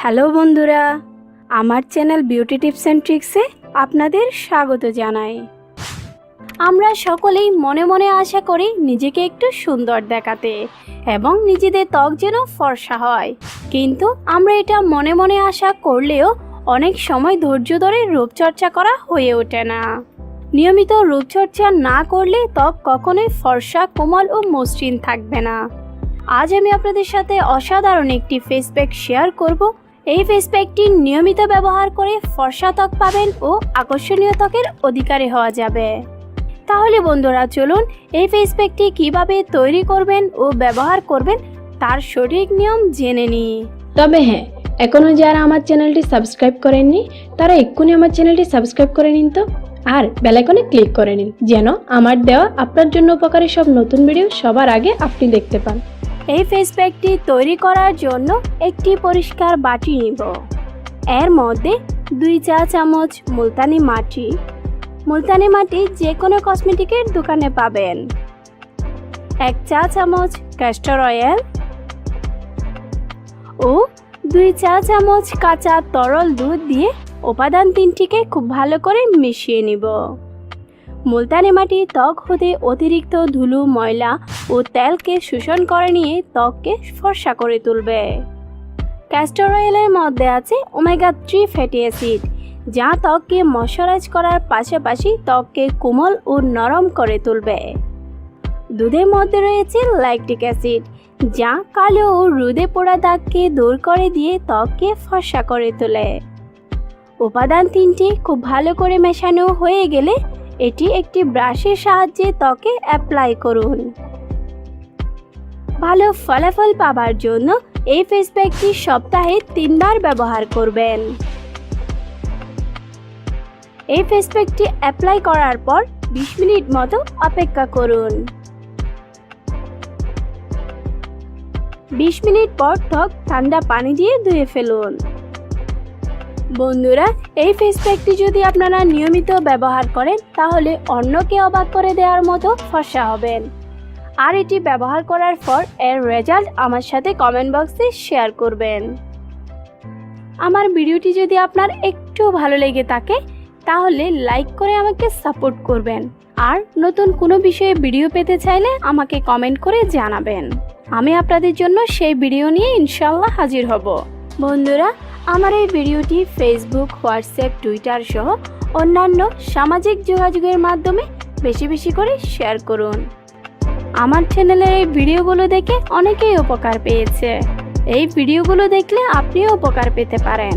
Hello বন্ধুরা, আমার channel beauty tips and ট্রিক্সে আপনাদের স্বাগত জানাই। আমরা সকলেই মনে মনে আশা করি নিজেকে একটু সুন্দর দেখাতে এবং নিজেদের ত্বক যেন ফর্সা হয়, কিন্তু আমরা এটা মনে মনে আশা করলেও অনেক সময় ধৈর্য ধরে রূপচর্চা করা হয়ে ওঠে না। নিয়মিত রূপচর্চা না করলে ত্বক কখনোই ফর্সা, কোমল ও মসৃণ থাকবে না। আজ আমি আপনাদের সাথে অসাধারণ একটি ফেস প্যাক শেয়ার করব। এই ফেস প্যাকটি নিয়মিত ব্যবহার করে ফর্সা ত্বক পাবেন ও আকর্ষণীয় ত্বকের অধিকারী হওয়া যাবে। তাহলে বন্ধুরা চলুন এই ফেস প্যাকটি কীভাবে তৈরি করবেন ও ব্যবহার করবেন তার সঠিক নিয়ম জেনে নিই। তবে হ্যাঁ, এখনও যারা আমার চ্যানেলটি সাবস্ক্রাইব করেননি তারা এক্ষুনি আমার চ্যানেলটি সাবস্ক্রাইব করে নিন তো, আর বেল আইকনে ক্লিক করে নিন যেন আমার দেওয়া আপনার জন্য উপকারী সব নতুন ভিডিও সবার আগে আপনি দেখতে পান। এই ফেস প্যাকটি তৈরি করার জন্য একটি পরিষ্কার বাটি নিব। এর মধ্যে 2 চা চামচ মুলতানি মাটি যে কোনো কসমেটিকের দোকানে পাবেন, 1 চা চামচ ক্যাস্টর অয়েল ও 2 চা চামচ কাঁচা তরল দুধ দিয়ে উপাদান তিনটিকে খুব ভালো করে মিশিয়ে নিব। মুলতানি মাটি ত্বক হতে অতিরিক্ত ধুলো, ময়লা ও তেলকে শোষণ করে নিয়ে ত্বককে ফর্সা করে তুলবে। ক্যাস্টর অয়েলের মধ্যে আছে ওমেগা 3 ফ্যাটি অ্যাসিড, যা ত্বককে ময়শ্চারাইজ করার পাশাপাশি ত্বককে কোমল ও নরম করে তুলবে। দুধের মধ্যে রয়েছে ল্যাকটিক অ্যাসিড, যা কালো ও রোদে পোড়া দাগকে দূর করে দিয়ে ত্বককে ফর্সা করে তোলে। উপাদান তিনটি খুব ভালো করে মেশানো হয়ে গেলে এটি একটি ব্রাশের সাহায্যে ত্বকে অ্যাপ্লাই করুন। ভালো ফলাফল পাওয়ার জন্য এই ফেস প্যাকটি সপ্তাহে 3 বার ব্যবহার করবেন। এই ফেস প্যাকটি অ্যাপ্লাই করার পর 20 মিনিট মতো অপেক্ষা করুন। 20 মিনিট পর ত্বক ঠান্ডা পানি দিয়ে ধুয়ে ফেলুন। বন্ধুরা, এই ফেস প্যাকটি যদি আপনারা নিয়মিত ব্যবহার করেন তাহলে অন্যকে অবাক করে দেওয়ার মতো ফর্সা হবেন। আর এটি ব্যবহার করার পর এর রেজাল্ট আমার সাথে কমেন্ট বক্সে শেয়ার করবেন। আমার ভিডিওটি যদি আপনার একটু ভালো লেগে থাকে তাহলে লাইক করে আমাকে সাপোর্ট করবেন, আর নতুন কোনো বিষয়ে ভিডিও পেতে চাইলে আমাকে কমেন্ট করে জানাবেন। আমি আপনাদের জন্য সেই ভিডিও নিয়ে ইনশাআল্লাহ হাজির হব। বন্ধুরা, আমার এই ভিডিওটি ফেসবুক, হোয়াটসঅ্যাপ, টুইটার সহ অন্যান্য সামাজিক যোগাযোগের মাধ্যমে বেশি বেশি করে শেয়ার করুন। আমার চ্যানেলের এই ভিডিওগুলো দেখে অনেকেই উপকার পেয়েছে। এই ভিডিওগুলো দেখলে আপনিও উপকার পেতে পারেন।